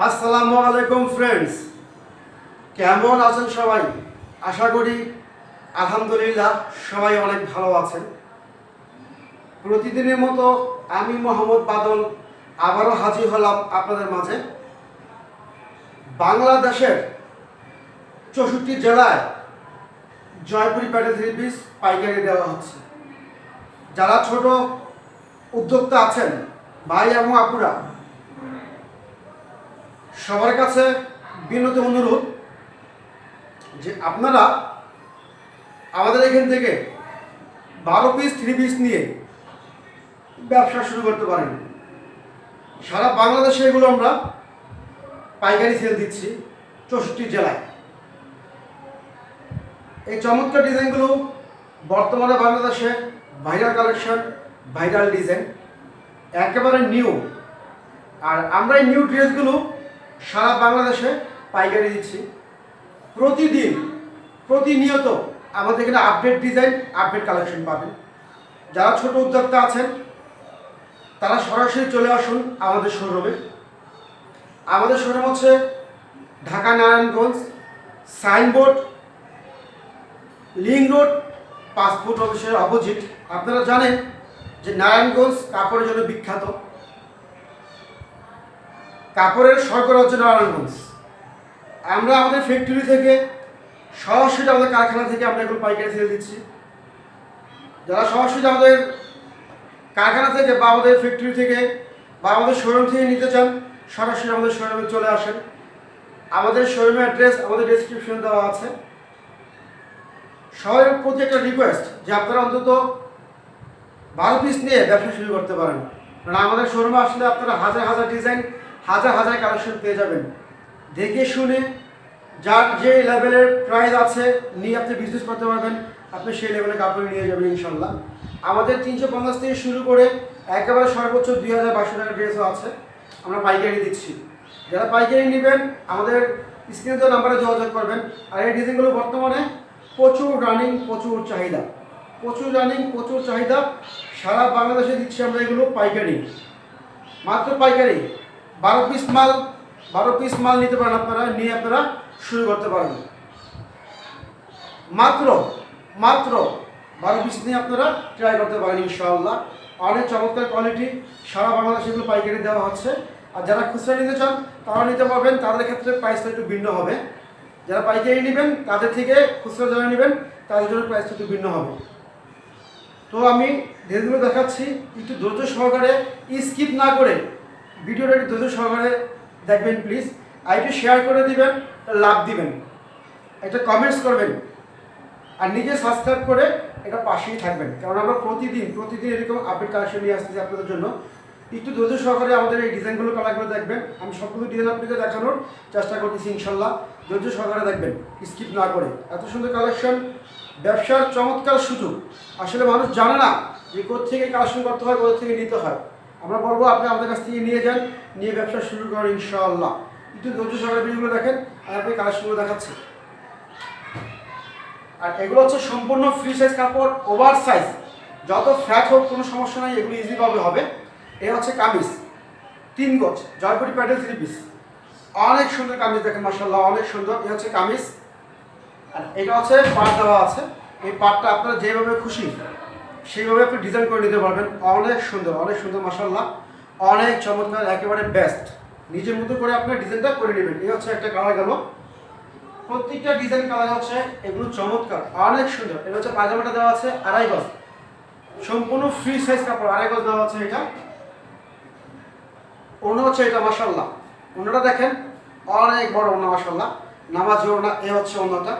আসসালামু আলাইকুম ফ্রেন্ডস, কেমন আছেন সবাই? আশা করি আলহামদুলিল্লাহ সবাই অনেক ভালো আছেন। প্রতিদিনের মতো আমি মোহাম্মদ বাদল আবারও হাজির হলাম আপনাদের মাঝে। বাংলাদেশের 64 জেলায় জয়পুরি প্যাটেল থ্রি পিস পাইকারি দেওয়া হচ্ছে। যারা ছোট উদ্যোক্তা আছেন ভাই এবং আপুরা, সবার কাছে বিনীত অনুরোধ যে আপনারা আমাদের এখান থেকে 12 পিস থ্রি পিস নিয়ে ব্যবসা শুরু করতে পারেন। সারা বাংলাদেশে এগুলো আমরা পাইকারি সেল দিচ্ছি 64 জেলায়। এই চমৎকার ডিজাইনগুলো বর্তমানে বাংলাদেশে ভাইরাল কালেকশন, ভাইরাল ডিজাইন, একেবারে নিউ। আর আমরা এই নিউ ড্রেসগুলো সারা বাংলাদেশে পাইকারি দিচ্ছি। প্রতিনিয়ত আমাদের এখানে আপডেট ডিজাইন, আপডেট কালেকশন পাবেন। যারা ছোট উদ্যোক্তা আছেন তারা সরাসরি চলে আসুন আমাদের শোরুমে। আমাদের শোরুম হচ্ছে Dhaka Narayanganj, signboard, link road, passport অফিসের অপোজিট। আপনারা জানেন যে নারায়ণগঞ্জ কাপড়ের জন্য বিখ্যাত, কাপড়ের স্বর্গরাজ্য হচ্ছে নারায়ণগঞ্জ। আমরা আমাদের ফ্যাক্টরি থেকে সরাসরি আমাদের কারখানা থেকে আমরা এগুলো পাইকারি সেল দিচ্ছি। যারা সরাসরি আমাদের কারখানা থেকে বা আমাদের ফ্যাক্টরি থেকে বা আমাদের শোরুম থেকে নিতে চান, সরাসরি আমাদের শোরুমে চলে আসেন। আমাদের শোরুমের অ্যাড্রেস আমাদের ডেসক্রিপশনে দেওয়া আছে। সবার প্রতি একটা রিকোয়েস্ট যে আপনারা অন্তত 12 পিস নিয়ে ব্যবসা শুরু করতে পারেন। কারণ আমাদের শোরুমে আসলে আপনারা হাজার হাজার ডিজাইন, হাজার হাজার কালেকশন পেয়ে যাবেন। দেখে শুনে যার যে লেভেলের প্রাইস আছে নিয়ে আপনি বিজনেস করতে পারবেন, আপনি সেই লেভেলে কাপড় নিয়ে যাবেন ইনশাল্লাহ। আমাদের 350 থেকে শুরু করে একেবারে সর্বোচ্চ 2200 টাকার ড্রেসও আছে, আমরা পাইকারি দিচ্ছি। যারা পাইকারি নেবেন আমাদের স্ক্রিনে তো নাম্বারে যোগাযোগ করবেন। আর এই ডিজাইনগুলো বর্তমানে প্রচুর রানিং, প্রচুর চাহিদা। সারা বাংলাদেশে দিচ্ছি আমরা এগুলো পাইকারি, মাত্র পাইকারি। 12 পিস মাল নিতে পারেন আপনারা, নিয়ে আপনারা শুরু করতে পারবেন। মাত্র 12 পিস নিয়ে আপনারা ট্রাই করতে পারেন ইনশাআল্লাহ। অনেক চমৎকার কোয়ালিটি, সারা বাংলাদেশে এগুলো পাইকারি দেওয়া হচ্ছে। আর যারা খুচরা নিতে চান তারা নিতে পারবেন, তাদের ক্ষেত্রে প্রাইসটা একটু ভিন্ন হবে। যারা পাইকারি নেবেন তাদের থেকে খুচরা যারা নেবেন তাদের জন্য প্রাইসটা একটু ভিন্ন হবে। তো আমি ড্রেসগুলো দেখাচ্ছি, একটু ধৈর্য সহকারে, স্কিপ না করে ভিডিওটা একটু ধৈর্য সহকারে দেখবেন প্লিজ। আর একটু শেয়ার করে দিবেন, লাভ দিবেন, একটা কমেন্টস করবেন, আর নিজে সাবস্ক্রাইব করে এটা পাশেই থাকবেন। কারণ আমরা প্রতিদিন এরকম আপডেট কালেকশন নিয়ে আসতেছি আপনাদের জন্য। একটু ধৈর্য সহকারে আমাদের এই ডিজাইনগুলো কালারগুলো দেখবেন। আমি সবগুলো ডিজাইন আপনাকে দেখানোর চেষ্টা করতেছি ইনশাল্লাহ। ধৈর্য সহকারে দেখবেন, স্কিপ না করে। এত সুন্দর কালেকশন, ব্যবসার চমৎকার সুযোগ। আসলে মানুষ জানে না যে কোত্থেকে কালেকশন করতে হয়, কোথা থেকে নিতে হয়। আমরা বলবো আপনি আমাদের কাছ থেকে নিয়ে যান, নিয়ে ব্যবসা শুরু করেন ইনশাআল্লাহ। একটু ধৈর্য সহকারে ভিডিওগুলো দেখেন, আর আপনি কালেকশনগুলো দেখাচ্ছি। আর এগুলো হচ্ছে সম্পূর্ণ ফ্রি সাইজ কাপড়, ওভার সাইজ। যত ফ্যাট হোক কোনো সমস্যা নাই, এগুলো ইজিভাবে হবে। এ হচ্ছে কামিজ 3 গজ জয়পুরি প্যাটেল থ্রি পিস, অনেক সুন্দর কামিজ, দেখেন মাশাআল্লাহ অনেক সুন্দর। এ হচ্ছে কামিজ। আর এটা হচ্ছে পাট দেওয়া আছে। এই পাটটা আপনারা যেভাবে খুশি সেইভাবে আপনি ডিজাইন করে নিতে পারবেন। অনেক সুন্দর মাশাআল্লাহ, অনেক চমৎকার, একেবারে বেস্ট। নিজের মতো করে আপনার ডিজাইনটা করে নেবেন। এই হচ্ছে একটা কালার গেল, প্রত্যেকটা ডিজাইন কালার হচ্ছে এগুলো চমৎকার, অনেক সুন্দর। এটা হচ্ছে পায়জামাটা দেওয়া আছে 2.5 গজ, সম্পূর্ণ ফ্রি সাইজ কাপড়, 2.5 গজ দেওয়া আছে। এটা ওড়না হচ্ছে এটা মাশাআল্লাহ, ওড়নাটা দেখেন অনেক বড় ওড়না মাশাআল্লাহ, নামাজি ওড়না। এ হচ্ছে ওড়নাটা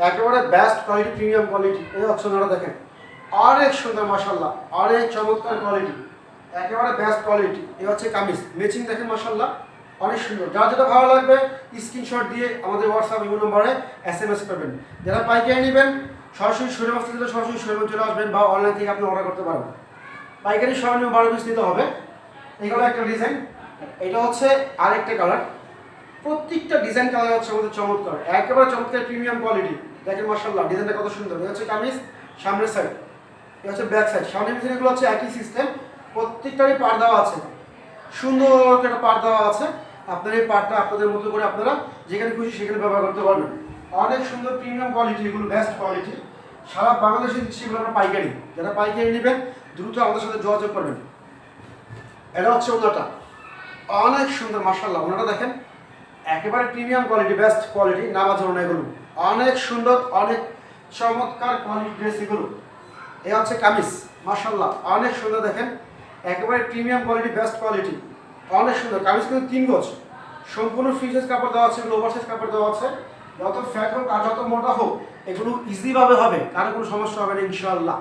একেবারে বেস্ট কোয়ালিটি, প্রিমিয়াম কোয়ালিটি। এই হচ্ছে ওড়নাটা দেখেন অনেক সুন্দর মাশাআল্লাহ, অনেক চমৎকার কোয়ালিটি, একেবারে বেস্ট কোয়ালিটি। এই হচ্ছে কামিজ, ম্যাচিং দেখেন মাশাআল্লাহ অনেক সুন্দর। যার যেটা ভালো লাগবে স্ক্রিনশট দিয়ে আমাদের হোয়াটসঅ্যাপ ইমো নম্বরে SMS করবেন। যারা পাইকারি নেবেন সরাসরি শোরুম আসতে গেলে সরাসরি শোরুমে চলে আসবেন, বা অনলাইন থেকে আপনি অর্ডার করতে পারবেন। পাইকারি সর্বনিম্ন 12 পিস নিতে হবে। এগুলো একটা ডিজাইন, এটা হচ্ছে আরেকটা কালার। প্রত্যেকটা ডিজাইন কালার হচ্ছে আমাদের চমৎকার, একেবারে চমৎকার প্রিমিয়াম কোয়ালিটি। দেখেন মাশাআল্লাহ ডিজাইনটা কত সুন্দর। এটা হচ্ছে কামিজ সামনের সাইড, এটা হচ্ছে ব্যাক সাইড। সামনের ডিজাইনগুলো হচ্ছে একই সিস্টেম, প্রত্যেকটারই পাড় দেওয়া আছে, সুন্দর একটা পাড় দেওয়া আছে। আপনার এই পার্টটা আপনাদের মতো করে আপনারা যেখানে খুশি সেখানে ব্যবহার করতে পারবেন। অনেক সুন্দর প্রিমিয়াম কোয়ালিটি, এগুলো বেস্ট কোয়ালিটি, সারা বাংলাদেশে দিচ্ছি এগুলো আপনার পাইকারি। যারা পাইকারি নেবেন দ্রুত আমাদের সাথে যোগাযোগ করবেন। এটা হচ্ছে ওনাটা, অনেক সুন্দর মাশাআল্লাহ। ওনাটা দেখেন একেবারে প্রিমিয়াম কোয়ালিটি, বেস্ট কোয়ালিটি, নামাজ ওনা, এগুলো অনেক সুন্দর, অনেক চমৎকার কোয়ালিটি ড্রেস এগুলো। এ হচ্ছে কামিজ, মাশাআল্লাহ অনেক সুন্দর, দেখেন একেবারে প্রিমিয়াম কোয়ালিটি, বেস্ট কোয়ালিটি, অনেক সুন্দর। কামিজ কিন্তু 3 গজ, সম্পূর্ণ ফ্রি সাইজ কাপড় দেওয়া আছে, ওভার সাইজ কাপড় দেওয়া আছে। যত ফ্যাট হোক আর যত মোটা হোক এগুলো ইজিভাবে হবে, কারো কোনো সমস্যা হবে না ইনশাআল্লাহ।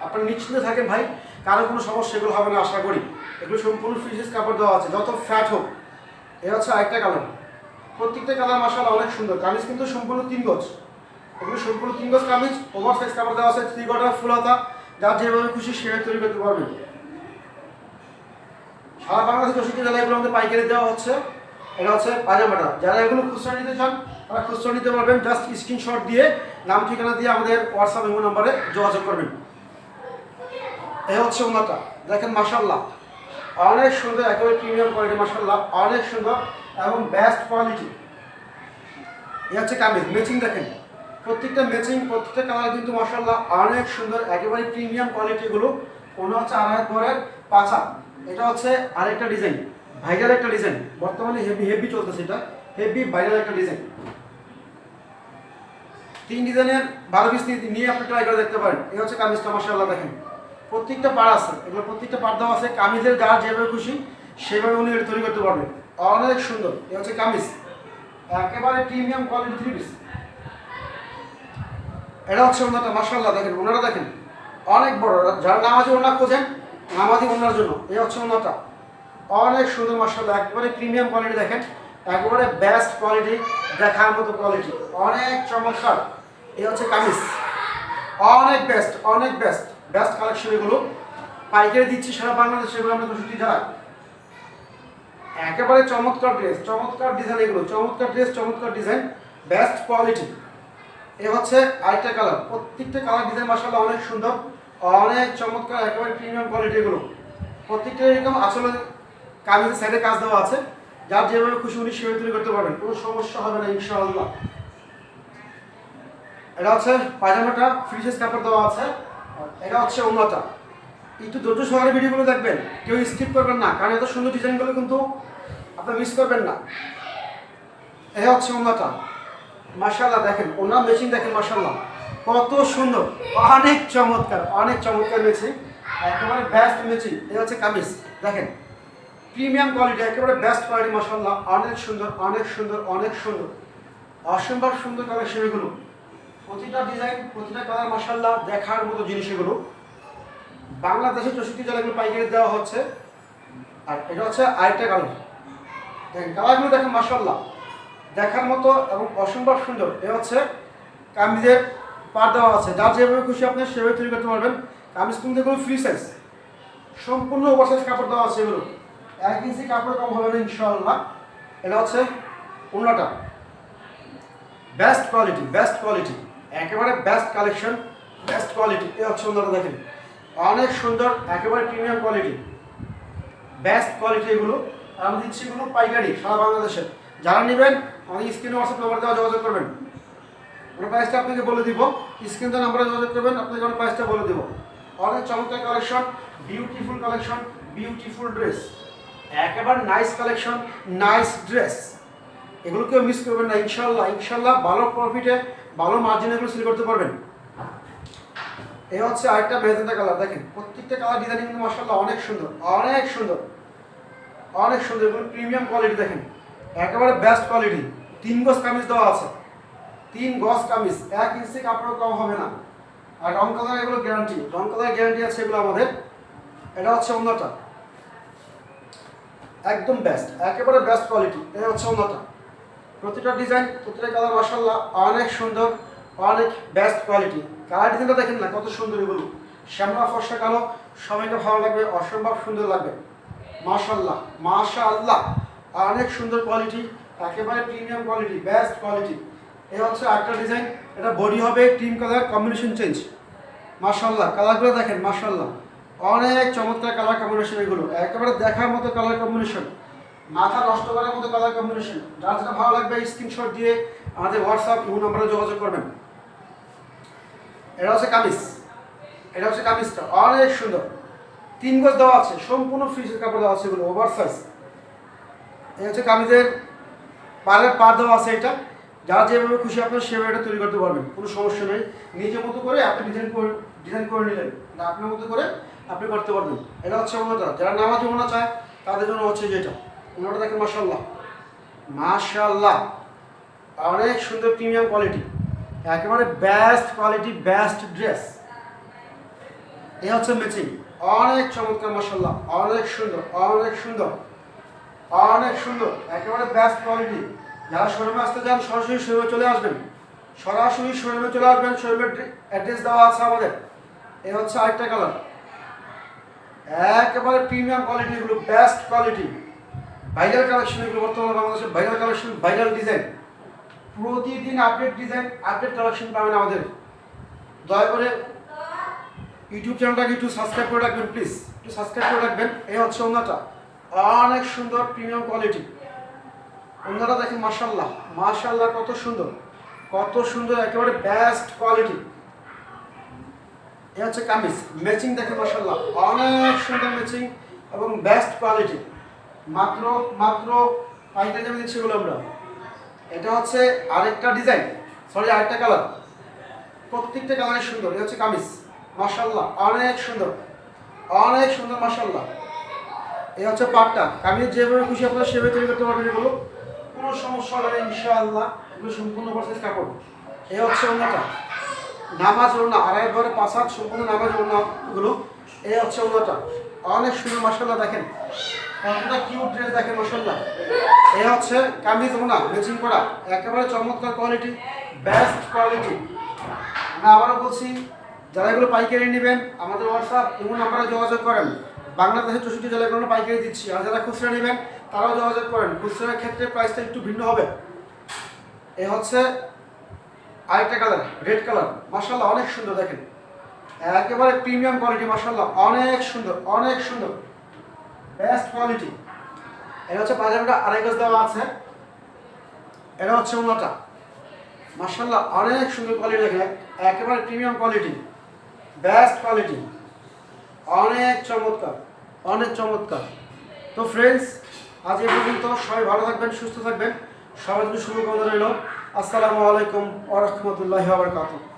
আপনারা নিশ্চিন্তে থাকেন ভাই, কারো কোনো সমস্যা এগুলো হবে না আশা করি। এগুলো সম্পূর্ণ ফ্রি সাইজ কাপড় দেওয়া আছে, যত ফ্যাট হোক। এ হচ্ছে আরেকটা কালার, প্রত্যেকটা কালার মাশাআল্লাহ অনেক সুন্দর। কামিজ কিন্তু সম্পূর্ণ 3 গজ, এগুলো সম্পূর্ণ 3 গজ কামিজ, ওভার সাইজ কাপড় দেওয়া আছে, 3 কোয়ার্টার ফুল হাতা, যার যেভাবে খুশি সেভাবে তৈরি করতে পারবেন। সারা বাংলাদেশে 64 জেলায় এগুলো আমাদের পাইকারি দেওয়া হচ্ছে। এটা হচ্ছে পাজামাটা, যারা এগুলো খুচরা নিতে চান তারা খুচরা নিতে পারবেন, জাস্ট স্ক্রিনশট দিয়ে নাম ঠিকানা দিয়ে আমাদের হোয়াটসঅ্যাপ ইমো নম্বরে যোগাযোগ করবেন। এই হচ্ছে ওনাটা, দেখেন মাশাআল্লাহ অনেক সুন্দর, একেবারে প্রিমিয়াম কোয়ালিটি, মাশাআল্লাহ অনেক সুন্দর এবং বেস্ট কোয়ালিটি। এই হচ্ছে কামিজ, ম্যাচিং দেখেন প্রত্যেকটা ম্যাচিং, প্রত্যেকটা কালার কিন্তু মাশাআল্লাহ অনেক সুন্দর, একেবারে প্রিমিয়াম কোয়ালিটিগুলো। কোনো হচ্ছে আড়াই পরের পাছা, এটা হচ্ছে আরেকটা ডিজাইন, ভাইরাল একটা ডিজাইন, বর্তমানে হেভি চলতেছে, এটা হেভি ভাইরাল একটা ডিজাইন। 3 ডিজাইনের 12 পিস নিয়ে আপনি ট্রাই করে দেখতে পারেন। এই হচ্ছে কামিজটা, মাশাআল্লাহ দেখেন প্রত্যেকটা পাড় আছে, এগুলো প্রত্যেকটা পাড় দেওয়া আছে। কামিজের যার যেভাবে খুশি সেভাবে উনি তৈরি করতে পারবেন, অনেক সুন্দর। এই হচ্ছে কামিজ, একেবারে প্রিমিয়াম কোয়ালিটি 3 পিস। এটা হচ্ছে ওনাটা, মাশাআল্লাহ দেখেন ওনারা দেখেন অনেক বড়, যারা নামাজি ওনা খোঁজেন নামাজি ওনার জন্য। এই হচ্ছে ওনাটা, অনেক সুন্দর মাশাআল্লাহ, একেবারে প্রিমিয়াম কোয়ালিটি, দেখেন একেবারে বেস্ট কোয়ালিটি, দেখার মতো কোয়ালিটি, অনেক চমৎকার। এই হচ্ছে কামিজ, অনেক বেস্ট, অনেক বেস্ট বেস্ট কালেকশন। এগুলো পাইকারি দিচ্ছি সারা বাংলাদেশে, এগুলো আমরা 64 জেলায়। একেবারে চমৎকার ড্রেস, চমৎকার ডিজাইন, এগুলো চমৎকার ড্রেস, চমৎকার ডিজাইন, বেস্ট কোয়ালিটি। এ হচ্ছে আরেকটা কালার, প্রত্যেকটা কালার ডিজাইন মাশাআল্লাহ অনেক সুন্দর, অনেক চমৎকার, একেবারে প্রিমিয়াম কোয়ালিটি। এগুলো প্রত্যেকটা এরকম আসলে কামিজের সাইডে কাজ দেওয়া আছে, যার যেভাবে খুশি উনি সেভাবে তৈরি করতে পারবেন, কোনো সমস্যা হবে না ইনশাআল্লাহ। এটা হচ্ছে পায়জামাটা, ফ্রি সাইজ কাপড় দেওয়া আছে। এটা হচ্ছে ওনাটা, একটু ধৈর্য সহকারে ভিডিওগুলো দেখবেন, কেউ স্কিপ করবেন না, কারণ এত সুন্দর ডিজাইনগুলো কিন্তু আপনারা মিস করবেন না। এটা হচ্ছে ওনাটা, মাশাআল্লাহ দেখেন ওনার ম্যাচিং দেখেন মাশাআল্লাহ কত সুন্দর, অনেক চমৎকার, অনেক চমৎকার ম্যাচিং, একেবারে বেস্ট ম্যাচিং। এই হচ্ছে কামিজ, দেখেন প্রিমিয়াম কোয়ালিটি, একেবারে বেস্ট কোয়ালিটি, মাশাআল্লাহ অনেক সুন্দর, অনেক সুন্দর, অনেক সুন্দর, অসম্ভব সুন্দর কালেকশন এগুলো। প্রতিটা ডিজাইন, প্রতিটা কালার মাশাআল্লাহ দেখার মতো জিনিস এগুলো। বাংলাদেশে 64 জেলায় এগুলো পাইকারি দেওয়া হচ্ছে। আর এটা হচ্ছে আরেকটা কালার, দেখেন কালারগুলো দেখেন মাশাআল্লাহ দেখার মতো এবং অসম্ভব সুন্দর। এ হচ্ছে কামিজের পার দেওয়া আছে, যার যেভাবে খুশি আপনি সেভাবে তৈরি করতে পারবেন। কামিজ কিন্তু এগুলো ফ্রি সাইজ, সম্পূর্ণ ওভার সাইজ কাপড় দেওয়া আছে, এগুলো 1 ইঞ্চি কাপড় কম হবে না ইনশাআল্লাহ। এটা হচ্ছে ওনাটা, বেস্ট কোয়ালিটি, বেস্ট কোয়ালিটি, একেবারে বেস্ট কালেকশন, বেস্ট কোয়ালিটি। এই হচ্ছে ওনাটা দেখেন অনেক সুন্দর, একেবারে প্রিমিয়াম কোয়ালিটি, বেস্ট কোয়ালিটি। এগুলো আমি দিচ্ছি এগুলো পাইকারি সারা বাংলাদেশে। যারা নেবেন আমাদের স্ক্রিনে হোয়াটসঅ্যাপ নাম্বার দেওয়া যোগাযোগ করবেন, ওনার প্রাইসটা আপনাকে বলে দিব। স্ক্রিনে নাম্বারে যোগাযোগ করবেন, আপনাকে ওনার প্রাইসটা বলে দিব। অনেক চমৎকার collection, beautiful collection, beautiful dress, একেবারে নাইস কালেকশন, নাইস ড্রেস। এগুলো কেউ মিস করবেন না ইনশাআল্লাহ। ইনশাআল্লাহ ভালো প্রফিটে, ভালো মার্জিনে এগুলো সেল করতে পারবেন। এই হচ্ছে আরেকটা মেজেন্টা কালার, দেখেন প্রত্যেকটা কালার ডিজাইন কিন্তু মাশাআল্লাহ অনেক সুন্দর, অনেক সুন্দর, অনেক সুন্দর। এগুলো প্রিমিয়াম কোয়ালিটি, দেখেন একেবারে বেস্ট কোয়ালিটি। 3 গজ কামিজ দেওয়া আছে, 3 গজ কামিজ, 1 ইঞ্চি কাপড় কম হবে না। আর রং কালার এগুলো গ্যারান্টি, রং কালার গ্যারান্টি আছে এগুলো আমাদের। এটা হচ্ছে অন্যটা, একদম বেস্ট, একেবারে বেস্ট কোয়ালিটি। এটা হচ্ছে অন্যটা, প্রতিটা ডিজাইন, প্রতিটা কালার মাশাআল্লাহ অনেক সুন্দর, অনেক বেস্ট কোয়ালিটি। কালার ডিজাইনটা দেখেন না কত সুন্দর, এগুলো শ্যামলা ফর্সা কালো, সবাইকে ভালো লাগবে, অসম্ভব সুন্দর লাগবে মাশাআল্লাহ, মাশাআল্লাহ অনেক সুন্দর কোয়ালিটি, একেবারে প্রিমিয়াম কোয়ালিটি, বেস্ট কোয়ালিটি। এই হচ্ছে আরেকটা ডিজাইন, এটা বডি হবে ক্রিম কালার, কম্বিনেশন চেঞ্জ, মাশাআল্লাহ কালারগুলো দেখেন মাশাআল্লাহ অনেক চমৎকার কালার কম্বিনেশন। এগুলো একেবারে দেখার মতো কালার কম্বিনেশন, মাথা নষ্ট করার মতো কালার কম্বিনেশন। যার যেটা ভালো লাগবে স্ক্রিনশট দিয়ে আমাদের হোয়াটসঅ্যাপ ইমো নাম্বারে যোগাযোগ করবেন। এটা হচ্ছে কামিজ, এটা হচ্ছে কামিজটা অনেক সুন্দর, 3 গজ দেওয়া আছে, সম্পূর্ণ ফ্রিজের কাপড় দেওয়া আছে, এগুলো ওভার সাইজ। এই হচ্ছে কামিজের পাড়ের পার দেওয়া আছে। এটা যারা যেভাবে খুশি আপনার সেভাবে এটা তৈরি করতে পারবেন, কোনো সমস্যা নেই। নিজের মতো করে আপনি ডিজাইন করে নিলেন, না আপনার মতো করে আপনি করতে পারবেন। এটা হচ্ছে ওনাটা, যারা নামাজি ওনা চায় তাদের জন্য হচ্ছে যেটা ওনাটা দেখেন, মাশাআল্লাহ মাশাআল্লাহ, অনেক সুন্দর প্রিমিয়াম কোয়ালিটি, একেবারে বেস্ট কোয়ালিটি, বেস্ট ড্রেস। এই হচ্ছে ম্যাচিং, অনেক চমৎকার, মাশাআল্লাহ অনেক সুন্দর, অনেক সুন্দর, অনেক সুন্দর, একেবারে বেস্ট কোয়ালিটি। যারা শোরুমে আসতে চান সরাসরি শোরুমে চলে আসবেন, সরাসরি শোরুমে চলে আসবেন। শোরুমের অ্যাড্রেস দেওয়া আছে আমাদের। এই হচ্ছে আরেকটা কালার, একেবারে প্রিমিয়াম কোয়ালিটি, এগুলো বেস্ট কোয়ালিটি, ভাইরাল কালেকশন, এগুলো বর্তমানে বাংলাদেশের ভাইরাল কালেকশন, ভাইরাল ডিজাইন। প্রতিদিন আপডেট ডিজাইন, আপডেট কালেকশন পাবেন আমাদের। দয়া করে ইউটিউব চ্যানেলটাকে একটু সাবস্ক্রাইব করে রাখবেন, প্লিজ একটু সাবস্ক্রাইব করে রাখবেন। এই হচ্ছে ওনাটা, অনেক সুন্দর প্রিমিয়াম কোয়ালিটি। ওনারা দেখেন, মাশাআল্লাহ মাশাআল্লাহ, কত সুন্দর, কত সুন্দর, একেবারে বেস্ট কোয়ালিটি। এই হচ্ছে কামিজ, ম্যাচিং দেখেন, মাশাআল্লাহ অনেক সুন্দর ম্যাচিং এবং বেস্ট কোয়ালিটি। মাত্র মাত্র পাইকারি দামে দিচ্ছি এগুলো আমরা। এটা হচ্ছে আরেকটা ডিজাইন, সরি আরেকটা কালার, প্রত্যেকটা কালারই সুন্দর। এই হচ্ছে কামিজ, মাশাআল্লাহ অনেক সুন্দর, অনেক সুন্দর, মাশাআল্লাহ। এই হচ্ছে পাটটা, কামিজ যেভাবে খুশি আপনারা সেভাবে তৈরি করতে পারবেন, এগুলো কোনো সমস্যা হবে না ইনশাআল্লাহ, এগুলো সম্পূর্ণ প্রসেস কাপড়। এই হচ্ছে ওনাটা, নামাজ ওনা, আড়াই ঘরে 5 হাত সম্পূর্ণ নামাজ ওনাগুলো। এই হচ্ছে ওনাটা, অনেক সুন্দর, মাশাআল্লাহ দেখেন কতটা কিউট ড্রেস, দেখেন মাশাআল্লাহ। এই হচ্ছে কামিজ ওনা ম্যাচিং করা, একেবারে চমৎকার কোয়ালিটি, বেস্ট কোয়ালিটি। আমি আবারও বলছি, যারা এগুলো পাইকারি নেবেন আমাদের হোয়াটসঅ্যাপ ইমো নাম্বারে যোগাযোগ করেন। বাংলাদেশের 64 জেলায় কোনো পাইকারি দিচ্ছি। আর যারা খুচরা নেবেন তারাও যোগাযোগ করেন, খুচরার ক্ষেত্রে প্রাইসটা একটু ভিন্ন হবে। এই হচ্ছে আরেকটা কালার, রেড কালার, মাশাআল্লাহ অনেক সুন্দর, দেখেন একেবারে প্রিমিয়াম কোয়ালিটি, মাশাআল্লাহ অনেক সুন্দর, অনেক সুন্দর, বেস্ট কোয়ালিটি। এটা হচ্ছে পাজামাটা, আড়াই গজ দেওয়া আছে। এটা হচ্ছে ওনাটা, মাশাআল্লাহ অনেক সুন্দর কোয়ালিটি, দেখেন একেবারে প্রিমিয়াম কোয়ালিটি, বেস্ট কোয়ালিটি, অনেক চমৎকার, অনেক চমৎকার। তো ফ্রেন্ডস, আজ এই পর্যন্ত। সবাই ভালো থাকবেন, সুস্থ থাকবেন, সবার জন্য শুভকামনা রইল। আসসালামু আলাইকুম ওয়া রাহমাতুল্লাহি ওয়া বারাকাতুহু।